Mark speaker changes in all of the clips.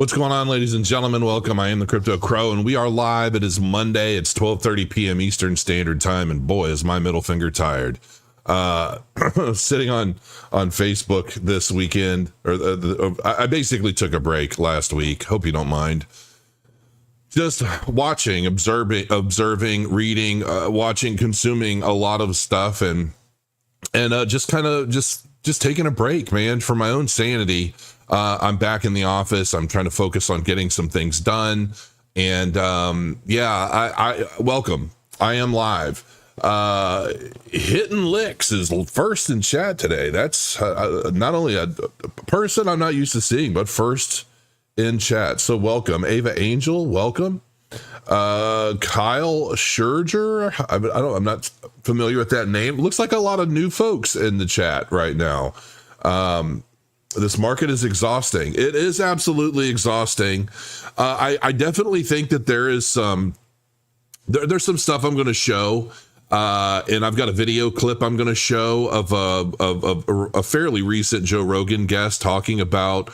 Speaker 1: What's going on, ladies and gentlemen? Welcome. I am the Crypto Crow, and we are live. It is Monday. It's 12:30 p.m. Eastern Standard Time, and boy, is my middle finger tired. Sitting on Facebook this weekend, I basically took a break last week. Hope you don't mind. Just watching, observing, reading, watching, consuming a lot of stuff, and just kind of just taking a break, man, for my own sanity. I'm back in the office. I'm trying to focus on getting some things done. And I welcome. I am live. Hitting Licks is first in chat today. That's not only a person I'm not used to seeing, but first in chat. So welcome. Ava Angel, welcome. Kyle Scherger. I'm not familiar with that name. Looks like a lot of new folks in the chat right now. This market is exhausting. It is absolutely exhausting. I definitely think that there is there's some stuff I'm going to show, and I've got a video clip I'm going to show of a fairly recent Joe Rogan guest talking about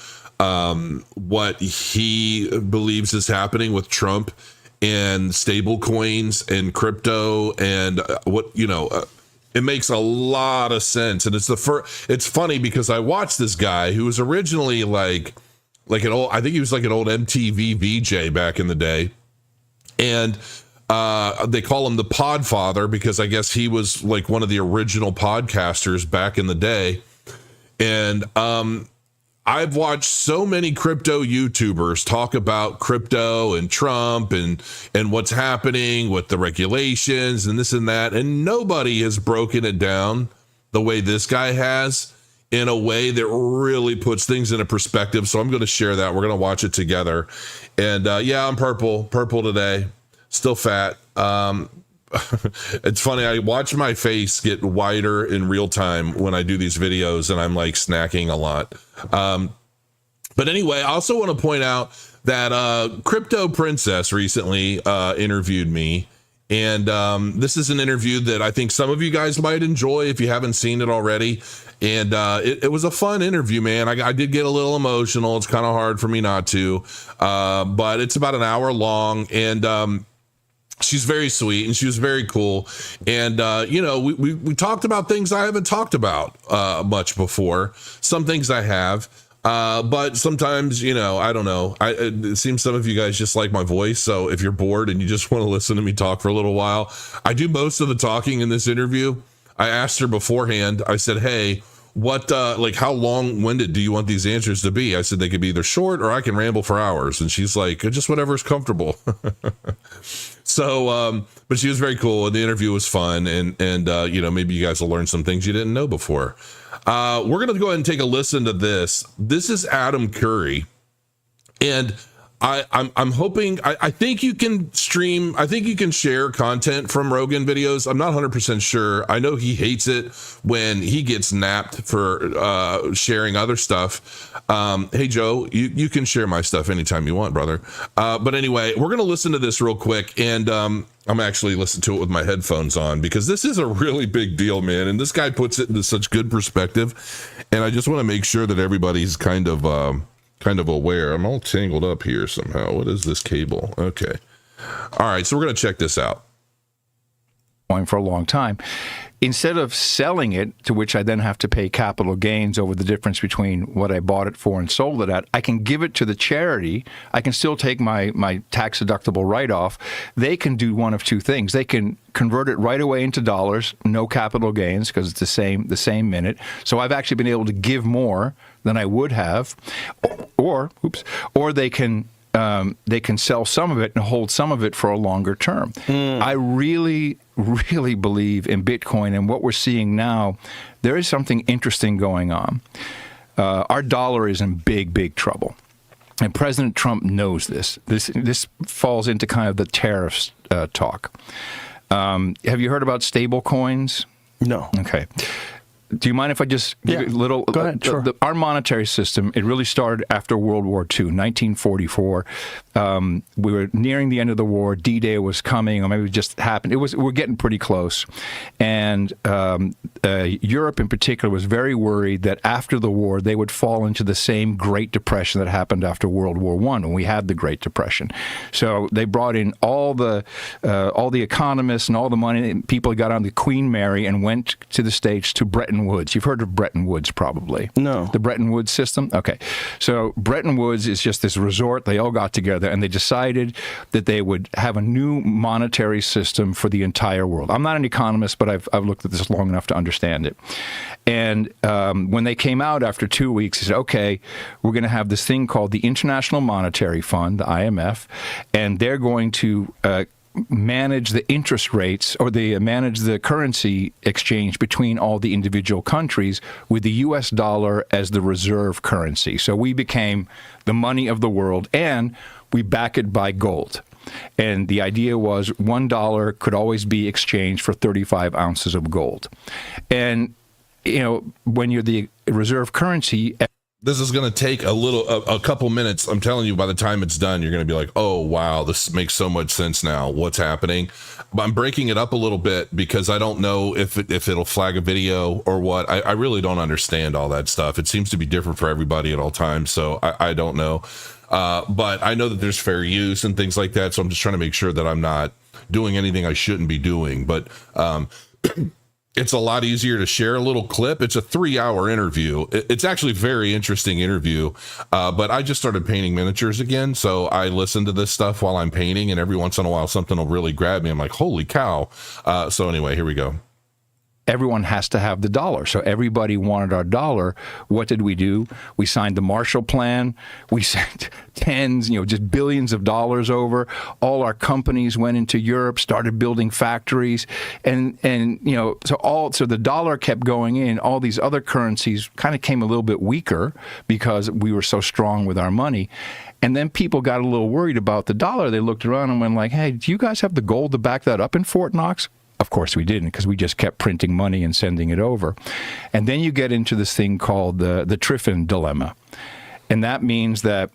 Speaker 1: what he believes is happening with Trump and stable coins and crypto and it makes a lot of sense. And it's funny because I watched this guy who was originally like an old, I think he was like an old MTV VJ back in the day. And they call him the Podfather because I guess he was like one of the original podcasters back in the day. And I've watched so many crypto YouTubers talk about crypto and Trump and what's happening with the regulations and this and that. And nobody has broken it down the way this guy has in a way that really puts things into perspective. So I'm going to share that. We're going to watch it together. And I'm purple today, still fat. It's funny. I watch my face get whiter in real time when I do these videos and I'm like snacking a lot. But anyway, I also want to point out that Crypto Princess recently interviewed me. And this is an interview that I think some of you guys might enjoy if you haven't seen it already. And it was a fun interview, man. I did get a little emotional. It's kind of hard for me not to. But it's about an hour long. And she's very sweet and she was very cool. And, we talked about things I haven't talked about much before. Some things I have, but sometimes, I don't know. It seems some of you guys just like my voice. So if you're bored and you just want to listen to me talk for a little while, I do most of the talking in this interview. I asked her beforehand. I said, hey, what, how long-winded do you want these answers to be? I said, they could be either short or I can ramble for hours. And she's like, just whatever's comfortable. So, but she was very cool and the interview was fun. And maybe you guys will learn some things you didn't know before. We're going to go ahead and take a listen to this. This is Adam Curry. And I'm hoping, I think you can stream, I think you can share content from Rogan videos. I'm not 100% sure. I know he hates it when he gets napped for sharing other stuff. Hey, Joe, you can share my stuff anytime you want, brother. But anyway, we're going to listen to this real quick. And I'm actually listening to it with my headphones on because this is a really big deal, man. And this guy puts it into such good perspective. And I just want to make sure that everybody's kind of aware. I'm all tangled up here somehow. What is this cable? Okay. All right. So we're going to check this out.
Speaker 2: Going for a long time. Instead of selling it, to which I then have to pay capital gains over the difference between what I bought it for and sold it at, I can give it to the charity. I can still take my tax-deductible write-off. They can do one of two things. They can convert it right away into dollars, no capital gains, because it's the same minute. So I've actually been able to give more than I would have, or they can sell some of it and hold some of it for a longer term. I really believe in Bitcoin, and what we're seeing now, there is something interesting going on. Our dollar is in big trouble. And President Trump knows this. This falls into kind of the tariffs talk. Have you heard about stable coins?
Speaker 3: No.
Speaker 2: Okay. Do you mind if I just give you a little?
Speaker 3: Go ahead, sure.
Speaker 2: Our monetary system, it really started after World War II, 1944. We were nearing the end of the war. D-Day was coming, or maybe it just happened. We're getting pretty close. And Europe in particular was very worried that after the war, they would fall into the same Great Depression that happened after World War I when we had the Great Depression. So they brought in all the economists and all the money. People got on the Queen Mary and went to the States to Bretton Woods. You've heard of Bretton Woods, probably.
Speaker 3: No.
Speaker 2: The Bretton Woods system? Okay. So Bretton Woods is just this resort. They all got together and they decided that they would have a new monetary system for the entire world. I'm not an economist, but I've looked at this long enough to understand it. And when they came out after 2 weeks, they said, okay, we're going to have this thing called the International Monetary Fund, the IMF, and they're going to manage the interest rates, or they manage the currency exchange between all the individual countries with the U.S. dollar as the reserve currency. So we became the money of the world, and we back it by gold. And the idea was $1 could always be exchanged for 35 ounces of gold. And, you know, when you're the reserve currency...
Speaker 1: This is going to take a couple minutes. I'm telling you, by the time it's done, you're going to be like, oh, wow, this makes so much sense now. What's happening? But I'm breaking it up a little bit because I don't know if it'll flag a video or what. I really don't understand all that stuff. It seems to be different for everybody at all times. So I don't know. But I know that there's fair use and things like that. So I'm just trying to make sure that I'm not doing anything I shouldn't be doing. But it's a lot easier to share a little clip. It's a 3-hour interview. It's actually a very interesting interview. But I just started painting miniatures again. So I listen to this stuff while I'm painting, and every once in a while something will really grab me. I'm like, holy cow. So anyway, here we go.
Speaker 2: Everyone has to have the dollar. So everybody wanted our dollar. What did we do? We signed the Marshall Plan. We sent tens, just billions of dollars over. All our companies went into Europe, started building factories. And so the dollar kept going in. All these other currencies kind of came a little bit weaker because we were so strong with our money. And then people got a little worried about the dollar. They looked around and went like, hey, do you guys have the gold to back that up in Fort Knox? Of course we didn't, because we just kept printing money and sending it over. And then you get into this thing called the Triffin dilemma. And that means that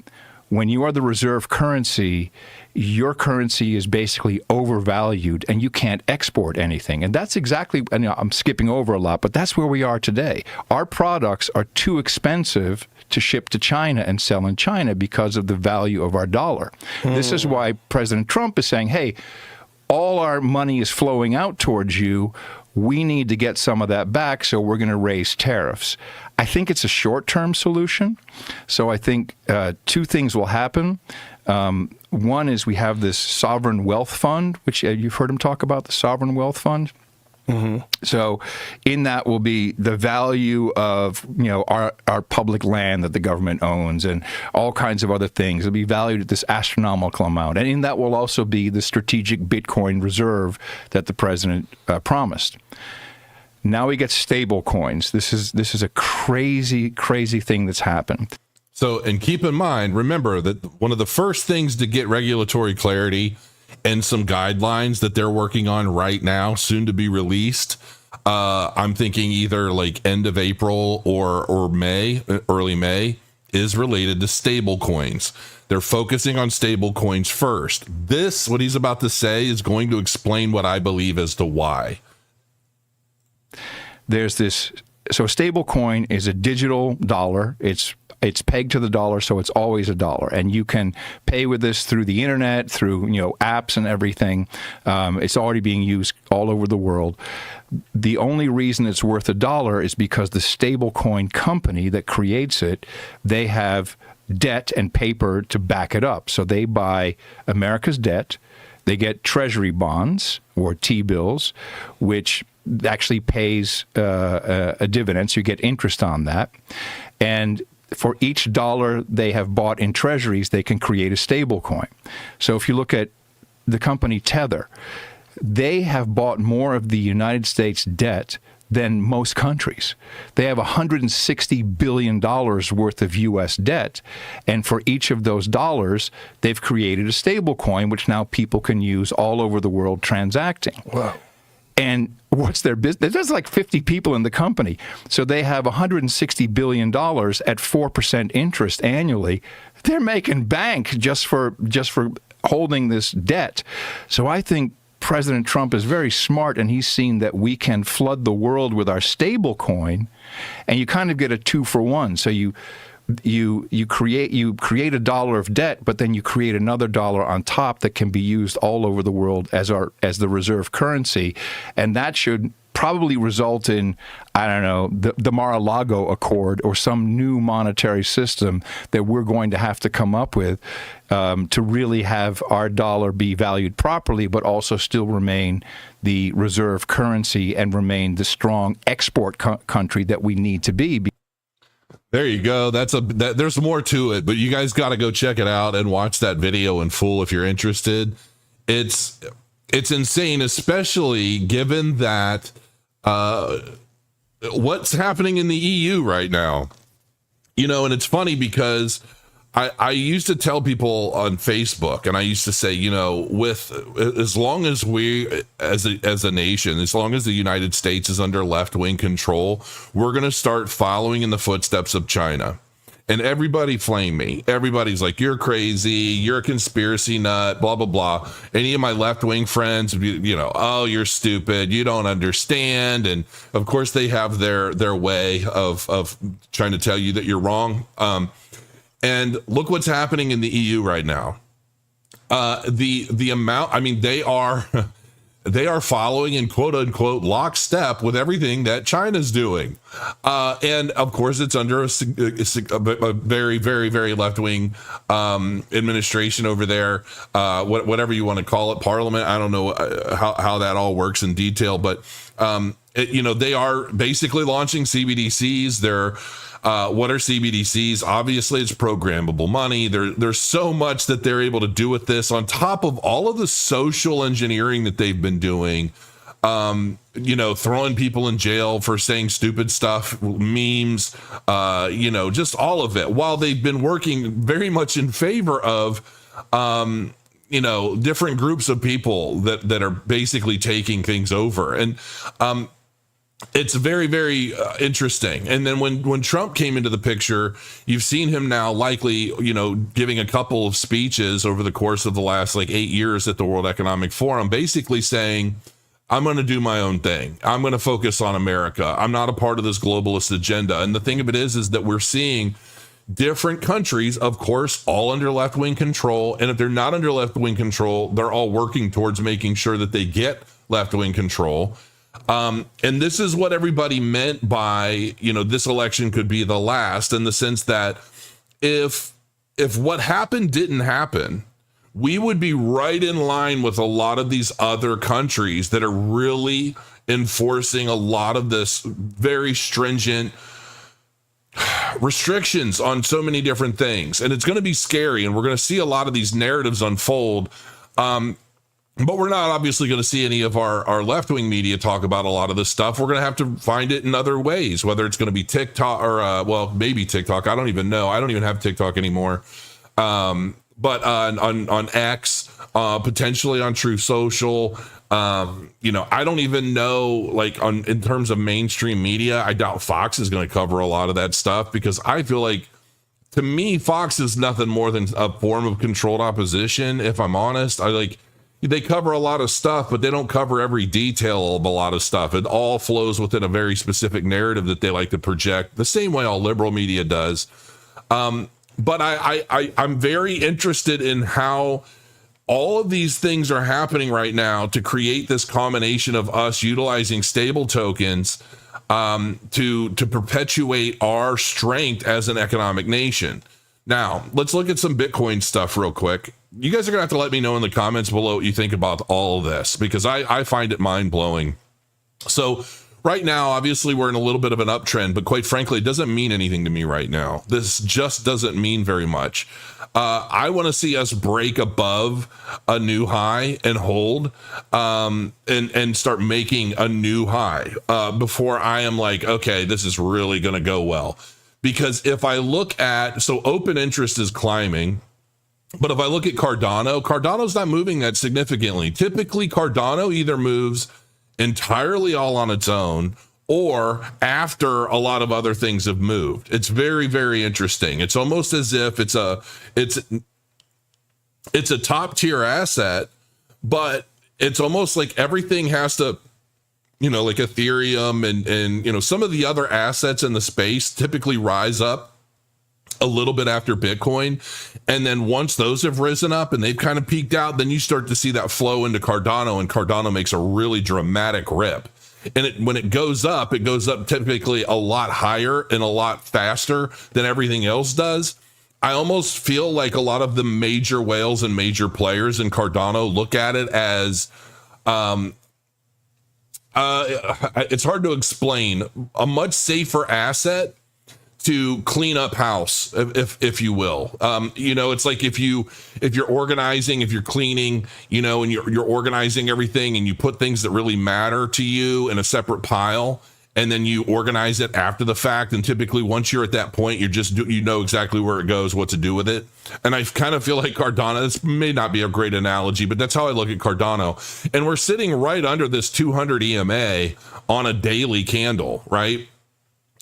Speaker 2: when you are the reserve currency, your currency is basically overvalued and you can't export anything. And that's exactly, and I'm skipping over a lot, but that's where we are today. Our products are too expensive to ship to China and sell in China because of the value of our dollar. This is why President Trump is saying, hey, all our money is flowing out towards you. We need to get some of that back, so we're going to raise tariffs. I think it's a short-term solution. So I think two things will happen. One is we have this sovereign wealth fund, which you've heard him talk about, the sovereign wealth fund. Mm-hmm. So in that will be the value of our public land that the government owns and all kinds of other things. It'll be valued at this astronomical amount. And in that will also be the strategic Bitcoin reserve that the president promised. Now we get stable coins. This is a crazy, crazy thing that's happened.
Speaker 1: So, and keep in mind, remember that one of the first things to get regulatory clarity and some guidelines that they're working on right now, soon to be released. I'm thinking either like end of April or May, early May, is related to stable coins. They're focusing on stable coins first. This, what he's about to say, is going to explain what I believe as to why.
Speaker 2: There's this, so a stable coin is a digital dollar. It's pegged to the dollar, so it's always a dollar. And you can pay with this through the internet, through apps and everything. It's already being used all over the world. The only reason it's worth $1 is because the stablecoin company that creates it, they have debt and paper to back it up. So they buy America's debt. They get treasury bonds or T-bills, which actually pays a dividend, so you get interest on that. And for each dollar they have bought in treasuries, they can create a stable coin. So if you look at the company Tether, they have bought more of the United States debt than most countries. They have $160 billion worth of U.S. debt, and for each of those dollars, they've created a stable coin, which now people can use all over the world transacting.
Speaker 3: Wow.
Speaker 2: And what's their business? There's like 50 people in the company. So they have $160 billion at 4% interest annually. they're making bank just for holding this debt. So I think President Trump is very smart, and he's seen that we can flood the world with our stable coin, and you kind of get a 2-for-1. So you create a dollar of debt, but then you create another dollar on top that can be used all over the world as the reserve currency, and that should probably result in, I don't know, the Mar-a-Lago Accord or some new monetary system that we're going to have to come up with to really have our dollar be valued properly, but also still remain the reserve currency and remain the strong export country that we need to be.
Speaker 1: There you go. There's more to it, but you guys got to go check it out and watch that video in full if you're interested. It's insane, especially given that what's happening in the EU right now. And it's funny because I used to tell people on Facebook, and I used to say, as long as we, as a nation, as long as the United States is under left-wing control, we're going to start following in the footsteps of China. And everybody flame me. Everybody's like, you're crazy. You're a conspiracy nut, blah, blah, blah. Any of my left-wing friends, oh, you're stupid. You don't understand. And of course they have their way of trying to tell you that you're wrong. And look what's happening in the EU right now. The amount, they are following in quote unquote lockstep with everything that China's doing. And of course it's under a very, very, very left-wing administration over there, whatever you want to call it, parliament. I don't know how that all works in detail, but they are basically launching CBDCs. What are CBDCs? Obviously, it's programmable money. There's so much that they're able to do with this on top of all of the social engineering that they've been doing. Throwing people in jail for saying stupid stuff, memes, just all of it, while they've been working very much in favor of, different groups of people that are basically taking things over. And, it's very, very interesting. And then when Trump came into the picture, you've seen him now likely, giving a couple of speeches over the course of the last 8 years at the World Economic Forum, basically saying, I'm going to do my own thing. I'm going to focus on America. I'm not a part of this globalist agenda. And the thing of it is that we're seeing different countries, of course, all under left-wing control. And if they're not under left-wing control, they're all working towards making sure that they get left-wing control. And this is what everybody meant by, this election could be the last, in the sense that if what happened didn't happen, we would be right in line with a lot of these other countries that are really enforcing a lot of this very stringent restrictions on so many different things. And it's going to be scary, and we're going to see a lot of these narratives unfold. But we're not obviously going to see any of our left-wing media talk about a lot of this stuff. We're going to have to find it in other ways, whether it's going to be TikTok or, maybe TikTok. I don't even know. I don't even have TikTok anymore. But on X, potentially on True Social. I don't even know, in terms of mainstream media, I doubt Fox is going to cover a lot of that stuff, because I feel like, to me, Fox is nothing more than a form of controlled opposition. If I'm honest, they cover a lot of stuff, but they don't cover every detail of a lot of stuff. It all flows within a very specific narrative that they like to project, the same way all liberal media does. But I'm very interested in how all of these things are happening right now to create this combination of us utilizing stable tokens to perpetuate our strength as an economic nation. Now, let's look at some Bitcoin stuff real quick. You guys are going to have to let me know in the comments below what you think about all of this, because I find it mind-blowing. So right now, obviously, we're in a little bit of an uptrend, but quite frankly, it doesn't mean anything to me right now. This just doesn't mean very much. I want to see us break above a new high and hold and start making a new high before I am like, okay, this is really going to go well. Because if I look at, so open interest is climbing, but if I look at Cardano's not moving that significantly. Typically, Cardano either moves entirely all on its own, or after a lot of other things have moved. It's very, very interesting. It's almost as if it's a top tier asset, but it's almost like everything has to, like Ethereum and some of the other assets in the space typically rise up a little bit after Bitcoin. And then once those have risen up and they've kind of peaked out, then you start to see that flow into Cardano, and Cardano makes a really dramatic rip. And when it goes up typically a lot higher and a lot faster than everything else does. I almost feel like a lot of the major whales and major players in Cardano look at it as, it's hard to explain, a much safer asset to clean up house, if you will. It's like if you're organizing, if you're cleaning, and you're organizing everything, and you put things that really matter to you in a separate pile, and then you organize it after the fact. And typically once you're at that point, you know exactly where it goes, what to do with it. And I kind of feel like Cardano, this may not be a great analogy, but that's how I look at Cardano. And we're sitting right under this 200 EMA on a daily candle, right?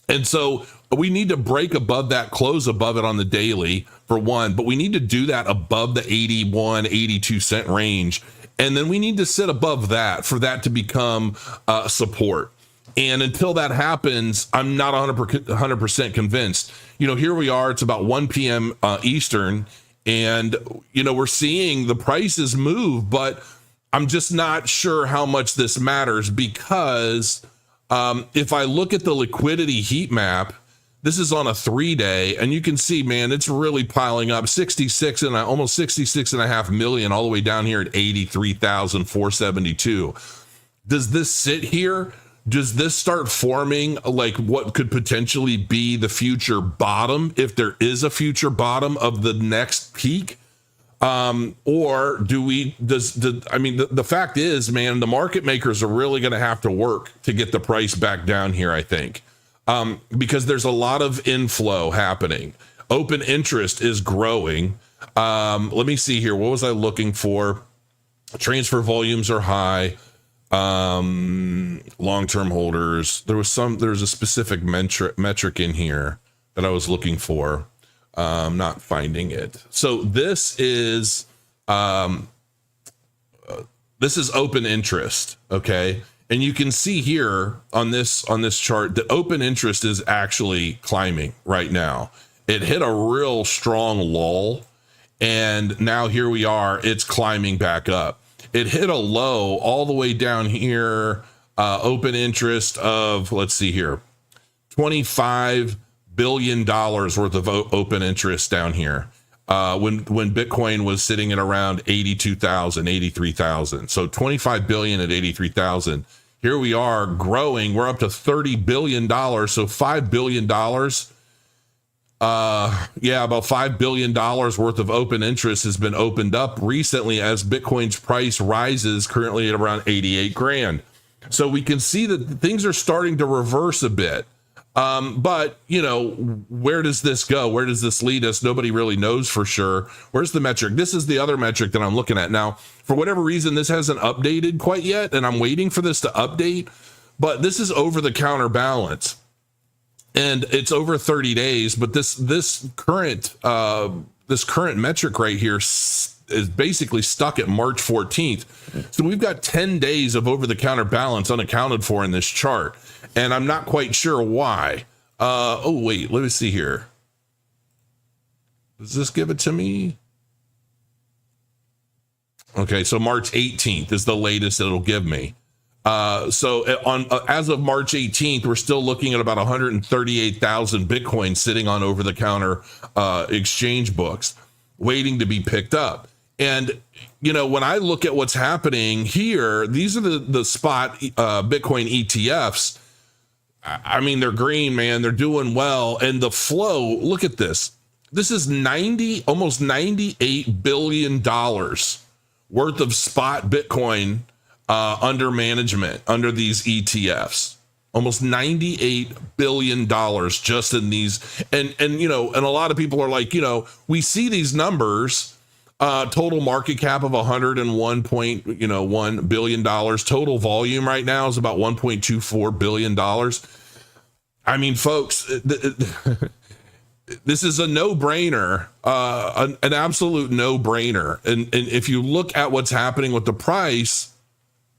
Speaker 1: And so we need to break above that, close above it on the daily for one, but we need to do that above the 81, 82 cent range. And then we need to sit above that for that to become support. And until that happens, I'm not 100% convinced. Here we are, it's about 1 p.m. Eastern, and, we're seeing the prices move, but I'm just not sure how much this matters, because if I look at the liquidity heat map, this is on a 3-day, and you can see, man, it's really piling up. Almost 66.5 million, all the way down here at 83,472. Does this sit here? Does this start forming like what could potentially be the future bottom, if there is a future bottom of the next peak? Or the fact is, man, the market makers are really going to have to work to get the price back down here, I think, because there's a lot of inflow happening. Open interest is growing. Let me see here. What was I looking for? Transfer volumes are high. Long-term holders. There's a specific metric in here that I was looking for. Not finding it. So this is open interest. Okay. And you can see here on this chart that open interest is actually climbing right now. It hit a real strong lull, and now here we are, it's climbing back up. It hit a low all the way down here, open interest of, let's see here, $25 billion worth of open interest down here. When Bitcoin was sitting at around 82,000, 83,000. So 25 billion at 83,000. Here we are growing. We're up to $30 billion. So $5 billion. About $5 billion worth of open interest has been opened up recently as Bitcoin's price rises, currently at around 88 grand. So we can see that things are starting to reverse a bit. But where does this go? Where does this lead us? Nobody really knows for sure. Where's the metric? This is the other metric that I'm looking at now. For whatever reason, this hasn't updated quite yet, and I'm waiting for this to update, but this is over the counter balance. And it's over 30 days, but this current metric right here is basically stuck at March 14th. So we've got 10 days of over the counter balance unaccounted for in this chart, and I'm not quite sure why. Wait, let me see here. Does this give it to me? Okay, so March 18th is the latest it'll give me. As of March 18th, we're still looking at about 138,000 Bitcoin sitting on over-the-counter exchange books, waiting to be picked up. And when I look at what's happening here, these are the spot Bitcoin ETFs. I mean, they're green, man. They're doing well, and the flow. Look at this. This is almost $98 billion worth of spot Bitcoin under management under these ETFs. Almost $98 billion just in these. And a lot of people are like, we see these numbers, Total market cap of $101.1 billion. Total volume right now is about $1.24 billion. I mean, folks, this is a no-brainer, an absolute no-brainer. And if you look at what's happening with the price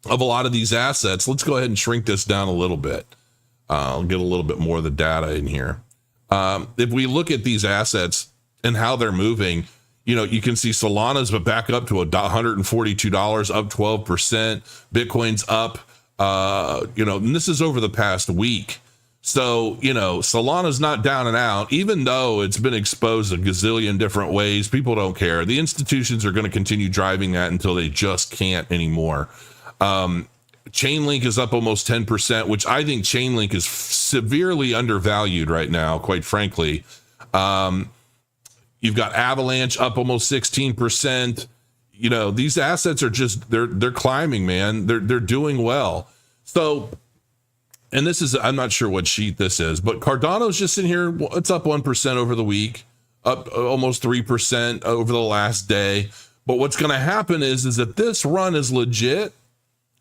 Speaker 1: of a lot of these assets, let's go ahead and shrink this down a little bit. I'll get a little bit more of the data in here. If we look at these assets and how they're moving, you can see Solana's back up to $142, up 12%. Bitcoin's up, and this is over the past week. So, Solana's not down and out, even though it's been exposed a gazillion different ways. People don't care. The institutions are going to continue driving that until they just can't anymore. Chainlink is up almost 10%, which I think Chainlink is severely undervalued right now, quite frankly. You've got Avalanche up almost 16%. These assets are just, they're climbing, man. They're doing well. So, and this is, I'm not sure what sheet this is, but Cardano's just in here. It's up 1% over the week, up almost 3% over the last day. But what's going to happen is if this run is legit,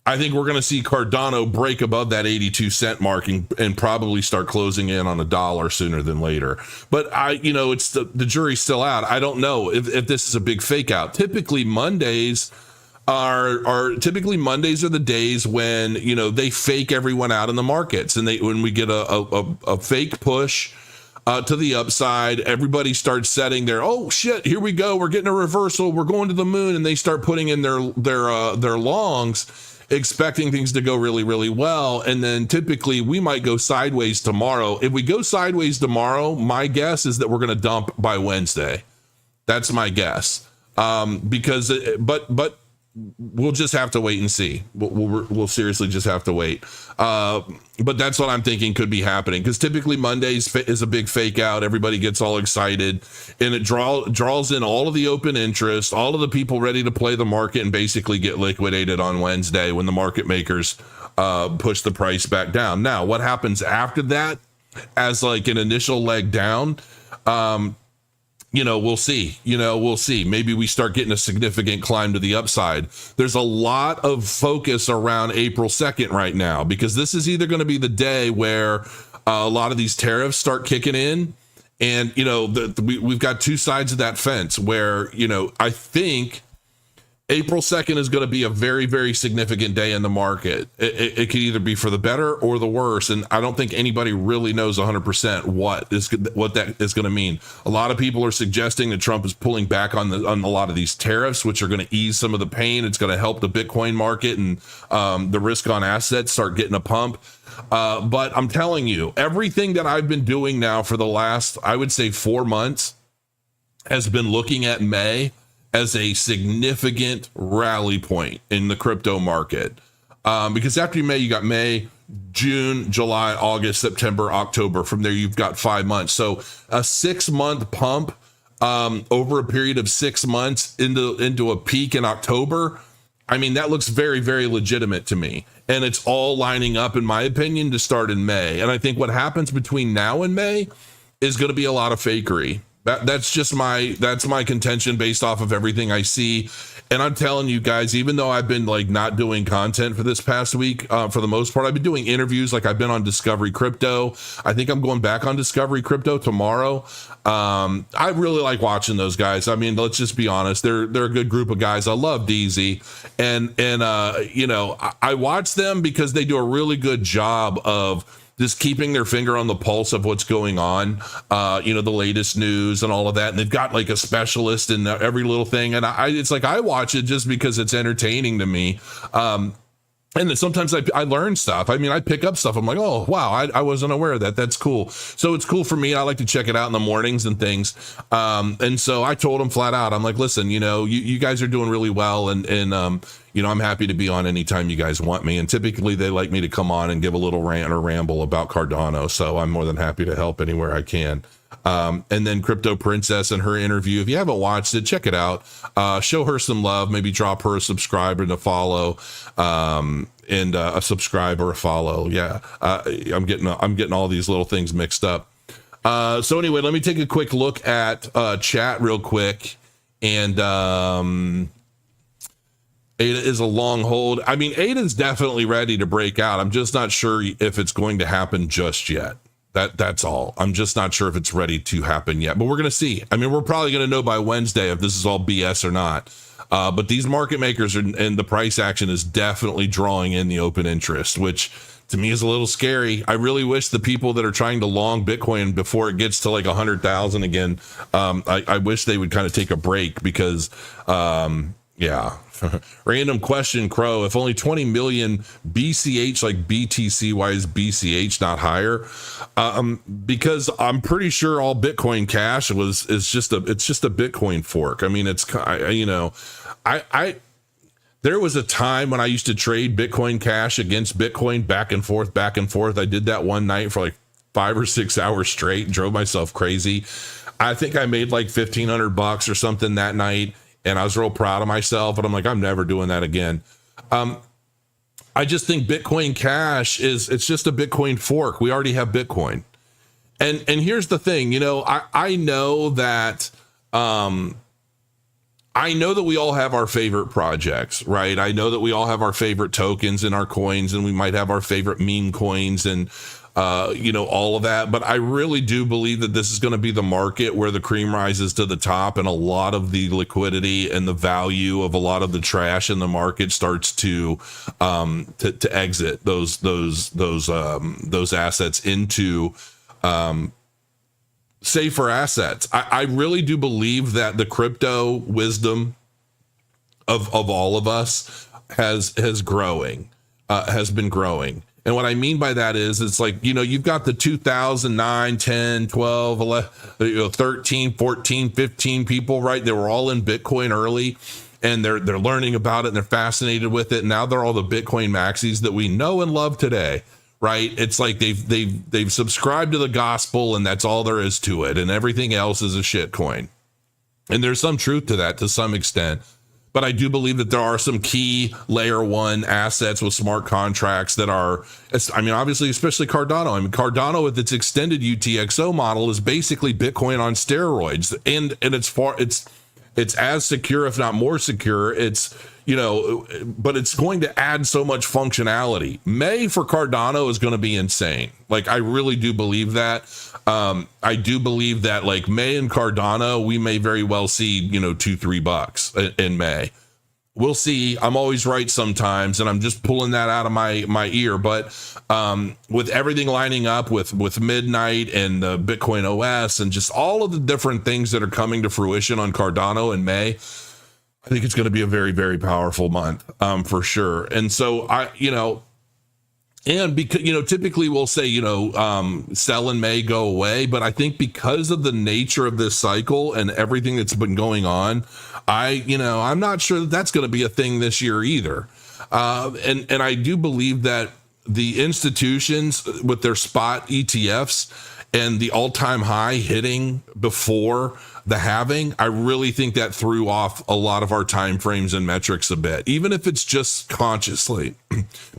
Speaker 1: I think we're going to see Cardano break above that 82-cent mark and probably start closing in on $1 sooner than later. But it's the jury's still out. I don't know if this is a big fake out. Typically Mondays are the days when, they fake everyone out in the markets, and when we get a fake push to the upside, everybody starts setting their, oh shit, here we go, we're getting a reversal, we're going to the moon, and they start putting in their longs, expecting things to go really, really well. And then typically we might go sideways tomorrow. If we go sideways tomorrow, my guess is that we're going to dump by Wednesday. That's my guess. But we'll just have to wait and see. We'll seriously just have to wait. But that's what I'm thinking could be happening, because typically Mondays is a big fake out. Everybody gets all excited, and it draws in all of the open interest, all of the people ready to play the market, and basically get liquidated on Wednesday when the market makers push the price back down. Now, what happens after that as like an initial leg down? We'll see. We'll see. Maybe we start getting a significant climb to the upside. There's a lot of focus around April 2nd right now, because this is either going to be the day where a lot of these tariffs start kicking in. And, we've got two sides of that fence where, I think April 2nd is going to be a very, very significant day in the market. It could either be for the better or the worse. And I don't think anybody really knows 100% what that is going to mean. A lot of people are suggesting that Trump is pulling back on a lot of these tariffs, which are going to ease some of the pain. It's going to help the Bitcoin market and the risk on assets start getting a pump. But I'm telling you, everything that I've been doing now for the last, I would say 4 months, has been looking at May as a significant rally point in the crypto market. Because after May, you got May, June, July, August, September, October. From there, you've got 5 months. So a 6-month pump over a period of 6 months into a peak in October. I mean, that looks very, very legitimate to me. And it's all lining up, in my opinion, to start in May. And I think what happens between now and May is going to be a lot of fakery. That's my contention based off of everything I see. And I'm telling you guys, even though I've been not doing content for this past week, for the most part, I've been doing interviews. I've been on Discovery Crypto. I think I'm going back on Discovery Crypto tomorrow. I really like watching those guys. I mean, let's just be honest. They're a good group of guys. I love DZ, and I watch them because they do a really good job of just keeping their finger on the pulse of what's going on, the latest news and all of that. And they've got a specialist in every little thing. And I watch it just because it's entertaining to me. And sometimes I learn stuff. I mean, I pick up stuff. I'm like, oh, wow, I wasn't aware of that. That's cool. So it's cool for me. I like to check it out in the mornings and things. And so I told them flat out, I'm like, listen, you guys are doing really well. And I'm happy to be on anytime you guys want me. And typically they like me to come on and give a little rant or ramble about Cardano. So I'm more than happy to help anywhere I can. And then Crypto Princess and her interview, if you haven't watched it, check it out. Show her some love, maybe drop her a subscribe and a follow, and a subscribe or a follow. Yeah. I'm getting all these little things mixed up. So anyway, let me take a quick look at chat real quick. And ADA is a long hold. I mean, ADA is definitely ready to break out. I'm just not sure if it's going to happen just yet. That's all. I'm just not sure if it's ready to happen yet, but we're going to see. I mean, we're probably going to know by Wednesday if this is all BS or not. But these market makers and the price action is definitely drawing in the open interest, which to me is a little scary. I really wish the people that are trying to long Bitcoin before it gets to like 100,000 again, I wish they would kind of take a break because, yeah. Random question, Crow. If only 20 million BCH like BTC, why is BCH not higher? Because I'm pretty sure all Bitcoin Cash is just a Bitcoin fork. I mean, there was a time when I used to trade Bitcoin Cash against Bitcoin back and forth. I did that one night for like 5 or 6 hours straight, drove myself crazy. I think I made like $1,500 or something that night. And I was real proud of myself, but I'm like, I'm never doing that again. I just think Bitcoin Cash it's just a Bitcoin fork. We already have Bitcoin. And here's the thing, I know that we all have our favorite projects, right? I know that we all have our favorite tokens and our coins, and we might have our favorite meme coins and all of that. But I really do believe that this is going to be the market where the cream rises to the top, and a lot of the liquidity and the value of a lot of the trash in the market starts to exit those assets into safer assets. I really do believe that the crypto wisdom of all of us has been growing. And what I mean by that is it's like, you've got the 2009, 10, 12, 11, 13, 14, 15 people, right? They were all in Bitcoin early, and they're learning about it and they're fascinated with it. Now they're all the Bitcoin maxis that we know and love today, right? It's like they've subscribed to the gospel, and that's all there is to it. And everything else is a shit coin. And there's some truth to that to some extent. But I do believe that there are some key layer one assets with smart contracts that are, obviously, especially Cardano. Cardano with its extended UTXO model is basically Bitcoin on steroids. And it's as secure, if not more secure. But it's going to add so much functionality. May for Cardano is going to be insane. Like, I really do believe that. I do believe that like May and Cardano, we may very well see, $2-3 in May. We'll see. I'm always right sometimes, and I'm just pulling that out of my ear. But with everything lining up with Midnight and the Bitcoin OS and just all of the different things that are coming to fruition on Cardano in May, I think it's going to be a very, very powerful month for sure. And so and because, typically we'll say, sell in May, go away. But I think because of the nature of this cycle and everything that's been going on, I'm not sure that's going to be a thing this year either. And I do believe that the institutions with their spot ETFs and the all-time high hitting before the halving, I really think that threw off a lot of our time frames and metrics a bit, even if it's just consciously,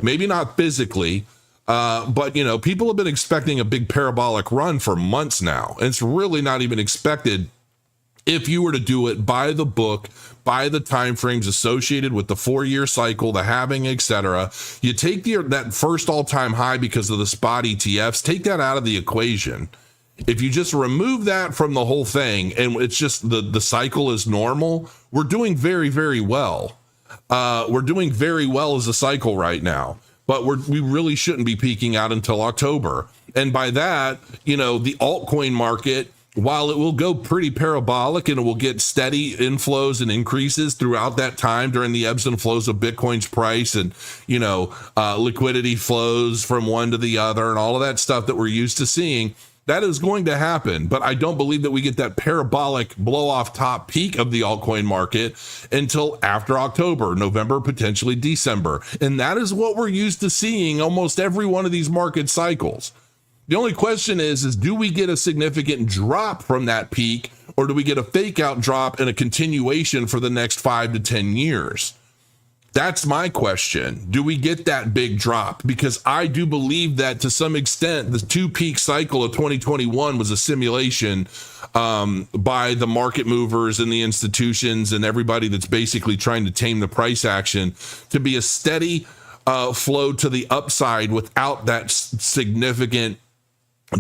Speaker 1: maybe not physically, but people have been expecting a big parabolic run for months now. And it's really not even expected if you were to do it by the book, by the time frames associated with the 4-year cycle, the halving, etc. You take that first all-time high because of the spot ETFs, take that out of the equation. If you just remove that from the whole thing and it's just the cycle is normal, we're doing very, very well. We're doing very well as a cycle right now, but we really shouldn't be peaking out until October. And by that, the altcoin market, while it will go pretty parabolic and it will get steady inflows and increases throughout that time during the ebbs and flows of Bitcoin's price and, liquidity flows from one to the other and all of that stuff that we're used to seeing, that is going to happen. But I don't believe that we get that parabolic blow off top peak of the altcoin market until after October, November, potentially December. And that is what we're used to seeing almost every one of these market cycles. The only question is do we get a significant drop from that peak, or do we get a fake out drop and a continuation for the next 5 to 10 years? That's my question. Do we get that big drop? Because I do believe that to some extent, the 2-peak cycle of 2021 was a simulation by the market movers and the institutions and everybody that's basically trying to tame the price action to be a steady flow to the upside without that significant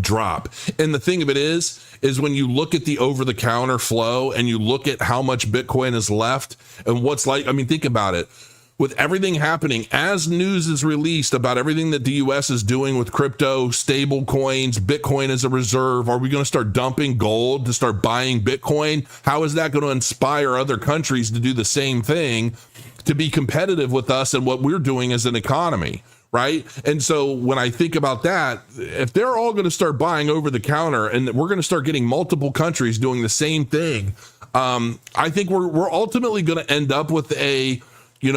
Speaker 1: drop. And the thing of it is when you look at the over-the-counter flow and you look at how much Bitcoin is left and what's like, I mean, think about it. With everything happening, as news is released about everything that the U.S. is doing with crypto, stable coins, Bitcoin as a reserve, are we going to start dumping gold to start buying Bitcoin? How is that going to inspire other countries to do the same thing, to be competitive with us and what we're doing as an economy, right? And so when I think about that, if they're all going to start buying over the counter and we're going to start getting multiple countries doing the same thing, I think we're ultimately going to end up with a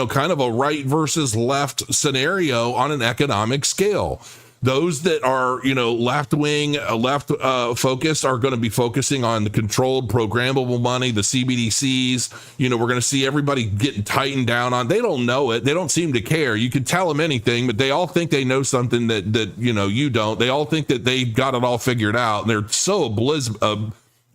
Speaker 1: kind of a right versus left scenario on an economic scale. Those that are, left wing, left focused are going to be focusing on the controlled programmable money, the CBDCs. We're going to see everybody getting tightened down on. They don't know it. They don't seem to care. You can tell them anything, but they all think they know something that you don't. They all think that they got it all figured out. They're so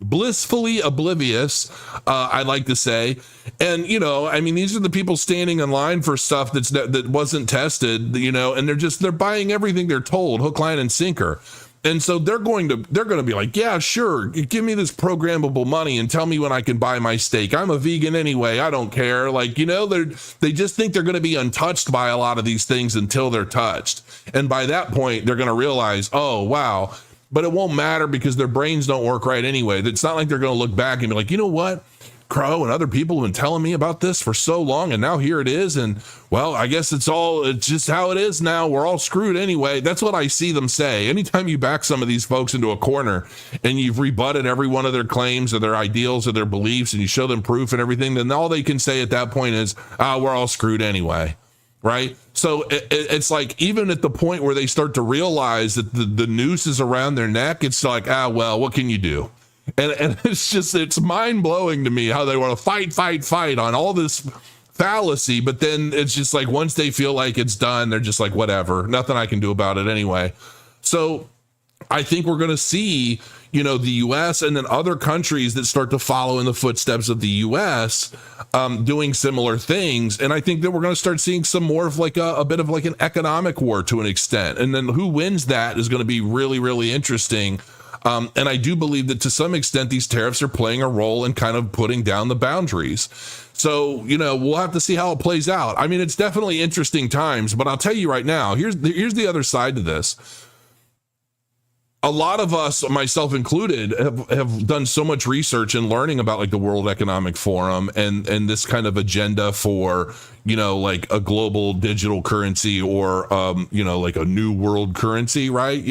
Speaker 1: blissfully oblivious, I'd like to say. And, these are the people standing in line for stuff that wasn't tested, and they're buying everything they're told, hook, line, and sinker. And so they're going to be like, yeah, sure, give me this programmable money and tell me when I can buy my steak. I'm a vegan anyway. I don't care. They just think they're going to be untouched by a lot of these things until they're touched. And by that point, they're going to realize, oh, wow. But it won't matter because their brains don't work right anyway. It's not like they're going to look back and be like, you know what? Crow and other people have been telling me about this for so long, and now here it is. And well, I guess it's just how it is now. We're all screwed anyway. That's what I see them say. Anytime you back some of these folks into a corner and you've rebutted every one of their claims or their ideals or their beliefs and you show them proof and everything, then all they can say at that point is, we're all screwed anyway. Right. So it's like, even at the point where they start to realize that the noose is around their neck, it's like, well, what can you do? And it's mind blowing to me how they want to fight on all this fallacy. But then it's just like, once they feel like it's done, they're just like, whatever, nothing I can do about it anyway. So I think we're going to see, the U.S. and then other countries that start to follow in the footsteps of the U.S. Doing similar things. And I think that we're going to start seeing some more of like a bit of like an economic war to an extent. And then who wins that is going to be really, really interesting. And I do believe that to some extent, these tariffs are playing a role in kind of putting down the boundaries. So, we'll have to see how it plays out. I mean, it's definitely interesting times, but I'll tell you right now, here's the other side to this. A lot of us, myself included, have done so much research and learning about like the World Economic Forum and this kind of agenda for, like a global digital currency or, like a new world currency, right?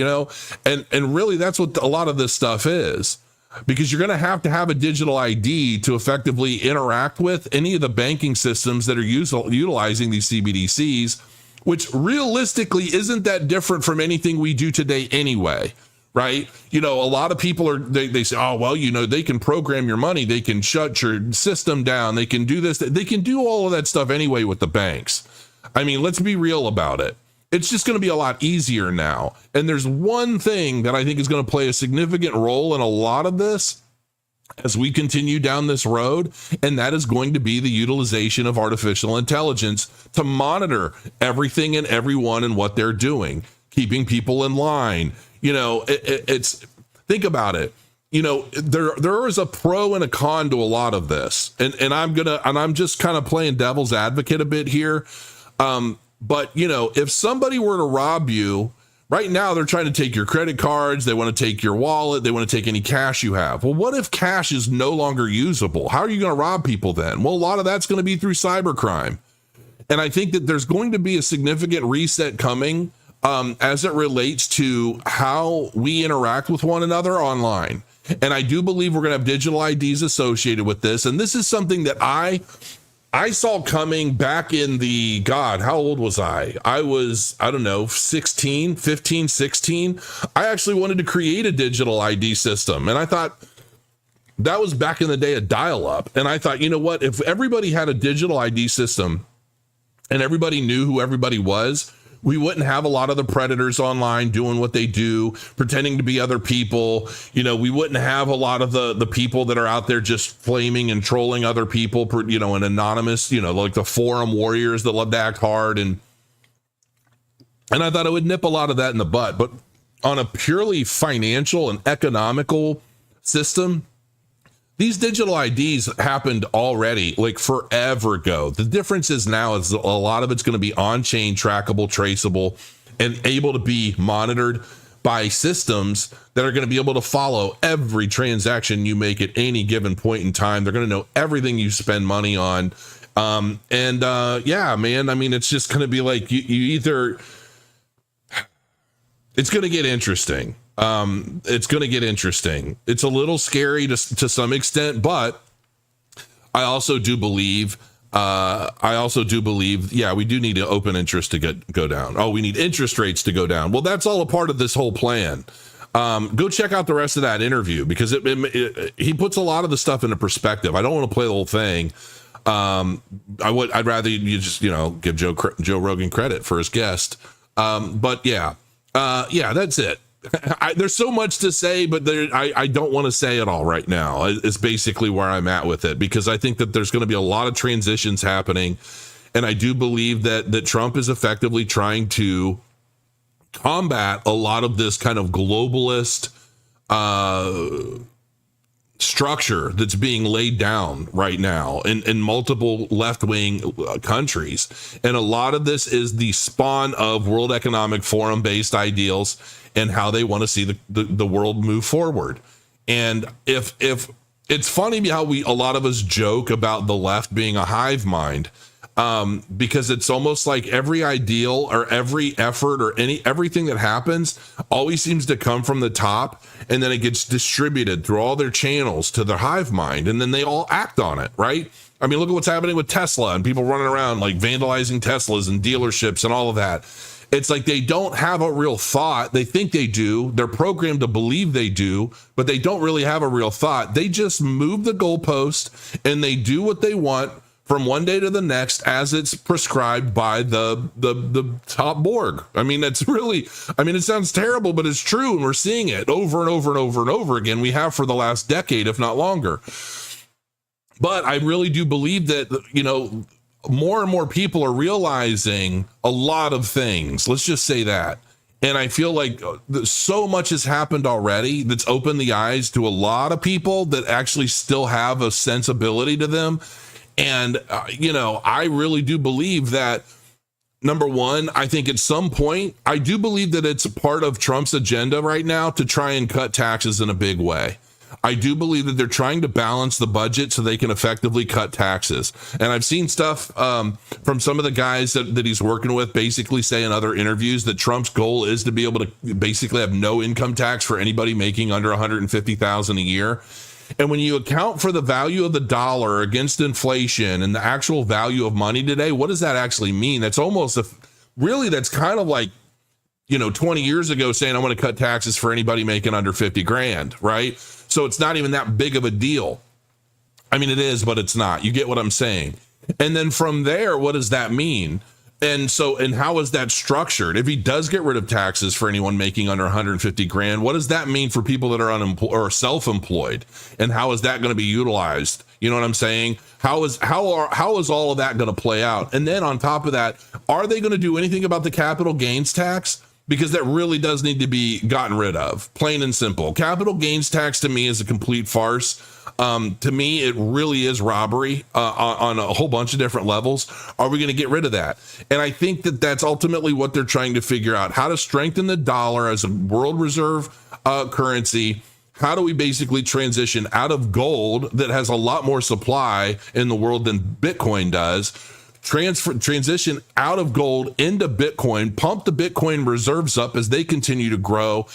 Speaker 1: And really that's what a lot of this stuff is, because you're going to have a digital ID to effectively interact with any of the banking systems that are utilizing these CBDCs, which realistically isn't that different from anything we do today anyway. Right. A lot of people they say, oh, well, they can program your money. They can shut your system down. They can do this. They can do all of that stuff anyway with the banks. I mean, let's be real about it. It's just going to be a lot easier now. And there's one thing that I think is going to play a significant role in a lot of this as we continue down this road. And that is going to be the utilization of artificial intelligence to monitor everything and everyone and what they're doing, keeping people in line. It's think about it. There is a pro and a con to a lot of this, and I'm just kind of playing devil's advocate a bit here. But if somebody were to rob you right now, they're trying to take your credit cards. They want to take your wallet. They want to take any cash you have. Well, what if cash is no longer usable? How are you going to rob people then? Well, a lot of that's going to be through cybercrime. And I think that there's going to be a significant reset coming as it relates to how we interact with one another online. And I do believe we're going to have digital IDs associated with this. And this is something that I saw coming back in how old was I? I was, 15, 16. I actually wanted to create a digital ID system. And I thought that was back in the day of dial-up. And I thought, if everybody had a digital ID system and everybody knew who everybody was, we wouldn't have a lot of the predators online doing what they do, pretending to be other people. We wouldn't have a lot of the people that are out there just flaming and trolling other people, and anonymous, like the forum warriors that love to act hard. And I thought it would nip a lot of that in the butt. But on a purely financial and economical system, these digital IDs happened already, like forever ago. The difference is now is a lot of it's going to be on-chain, trackable, traceable, and able to be monitored by systems that are going to be able to follow every transaction you make at any given point in time. They're going to know everything you spend money on. Yeah, man, I mean, it's just going to be like you either... It's going to get interesting. It's going to get interesting. It's a little scary to some extent, but I also do believe, yeah, we do need to open interest to go down. Oh, we need interest rates to go down. Well, that's all a part of this whole plan. Go check out the rest of that interview because he puts a lot of the stuff into perspective. I don't want to play the whole thing. I'd rather you just, give Joe Rogan credit for his guest. But yeah, that's it. There's so much to say, but I don't want to say it all right now. It's basically where I'm at with it, because I think that there's going to be a lot of transitions happening. And I do believe that Trump is effectively trying to combat a lot of this kind of globalist structure that's being laid down right now in multiple left-wing countries. And a lot of this is the spawn of World Economic Forum based ideals and how they want to see the world move forward. And if it's funny how a lot of us joke about the left being a hive mind, because it's almost like every ideal or every effort or everything that happens always seems to come from the top, and then it gets distributed through all their channels to their hive mind, and then they all act on it, right? I mean, look at what's happening with Tesla and people running around like vandalizing Teslas and dealerships and all of that. It's like they don't have a real thought. They think they do. They're programmed to believe they do, but they don't really have a real thought. They just move the goalpost and they do what they want from one day to the next as it's prescribed by the top Borg. I mean, it sounds terrible, but it's true. And we're seeing it over and over and over and over again. We have for the last decade, if not longer. But I really do believe that, more and more people are realizing a lot of things. Let's just say that. And I feel like so much has happened already that's opened the eyes to a lot of people that actually still have a sensibility to them. And, I really do believe that, number one, I think at some point, I do believe that it's a part of Trump's agenda right now to try and cut taxes in a big way. I do believe that they're trying to balance the budget so they can effectively cut taxes. And I've seen stuff from some of the guys that he's working with basically say in other interviews that Trump's goal is to be able to basically have no income tax for anybody making under $150,000 a year. And when you account for the value of the dollar against inflation and the actual value of money today, what does that actually mean? That's almost that's kind of like, 20 years ago saying I want to cut taxes for anybody making under 50 grand, right? So it's not even that big of a deal. I mean, it is, but it's not. You get what I'm saying? And then from there, what does that mean? And how is that structured? If he does get rid of taxes for anyone making under 150 grand, what does that mean for people that are unemployed or self-employed? And how is that going to be utilized? You know what I'm saying? How is all of that going to play out? And then on top of that, are they going to do anything about the capital gains tax? Because that really does need to be gotten rid of, plain and simple. Capital gains tax to me is a complete farce. To me, it really is robbery on a whole bunch of different levels. Are we going to get rid of that? And I think that that's ultimately what they're trying to figure out, how to strengthen the dollar as a world reserve currency. How do we basically transition out of gold that has a lot more supply in the world than Bitcoin does? Transition out of gold into Bitcoin, pump the Bitcoin reserves up as they continue to grow.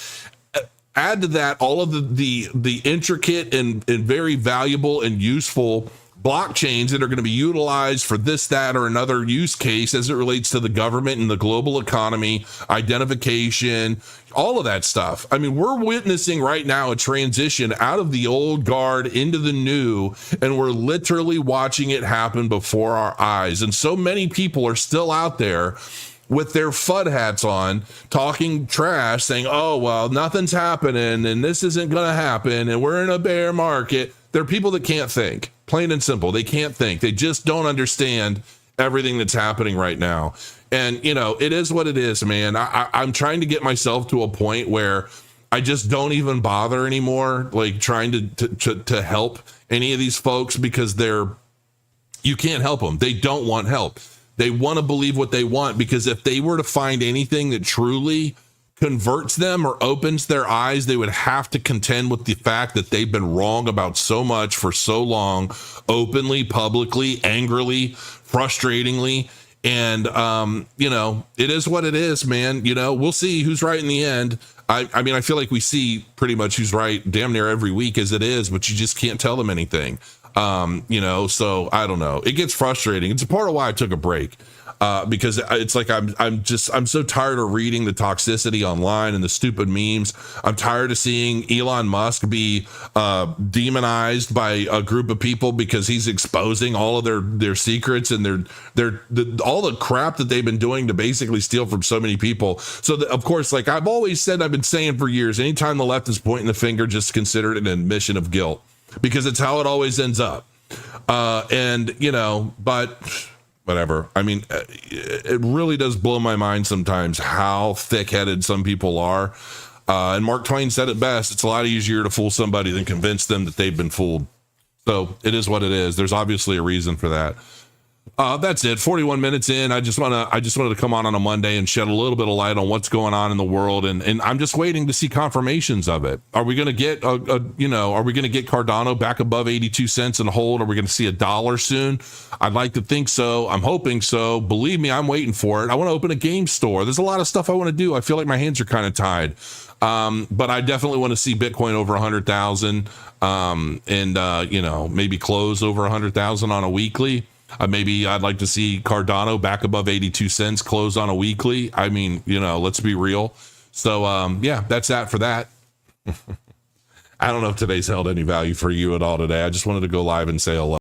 Speaker 1: Add to that all of the intricate and very valuable and useful blockchains that are going to be utilized for this, that, or another use case as it relates to the government and the global economy, identification, all of that stuff. I mean, we're witnessing right now a transition out of the old guard into the new, and we're literally watching it happen before our eyes. And so many people are still out there with their FUD hats on, talking trash, saying, oh, well, nothing's happening and this isn't going to happen and we're in a bear market. They're people that can't think, plain and simple. They can't think. They just don't understand everything that's happening right now. And, you know, it is what it is, man. I'm trying to get myself to a point where I just don't even bother anymore, like trying to help any of these folks, because you can't help them. They don't want help. They want to believe what they want, because if they were to find anything that truly converts them or opens their eyes, they would have to contend with the fact that they've been wrong about so much for so long, openly, publicly, angrily, frustratingly. And, you know, it is what it is, man. You know, we'll see who's right in the end. I mean, I feel like we see pretty much who's right damn near every week as it is, but you just can't tell them anything. You know, so I don't know. It gets frustrating. It's a part of why I took a break, because it's like I'm so tired of reading the toxicity online and the stupid memes. I'm tired of seeing Elon Musk be demonized by a group of people because he's exposing all of their secrets and all the crap that they've been doing to basically steal from so many people. So of course, like I've always said, I've been saying for years, anytime the left is pointing the finger, just consider it an admission of guilt, because it's how it always ends up. And, you know, but whatever. I mean, it really does blow my mind sometimes how thick-headed some people are. And Mark Twain said it best. It's a lot easier to fool somebody than convince them that they've been fooled. So it is what it is. There's obviously a reason for that. That's it. 41 minutes in. I just wanted to come on a Monday and shed a little bit of light on what's going on in the world, and I'm just waiting to see confirmations of it. Are we going to get are we going to get Cardano back above 82 cents and hold? Are we going to see $1 soon? I'd like to think so. I'm hoping so. Believe me, I'm waiting for it. I want to open a game store. There's a lot of stuff I want to do. I feel like my hands are kind of tied. But I definitely want to see Bitcoin over 100,000, and you know, maybe close over 100,000 on a weekly. Maybe I'd like to see Cardano back above 82 cents, close on a weekly. I mean, you know, let's be real. So, yeah, that's that for that. I don't know if today's held any value for you at all today. I just wanted to go live and say hello.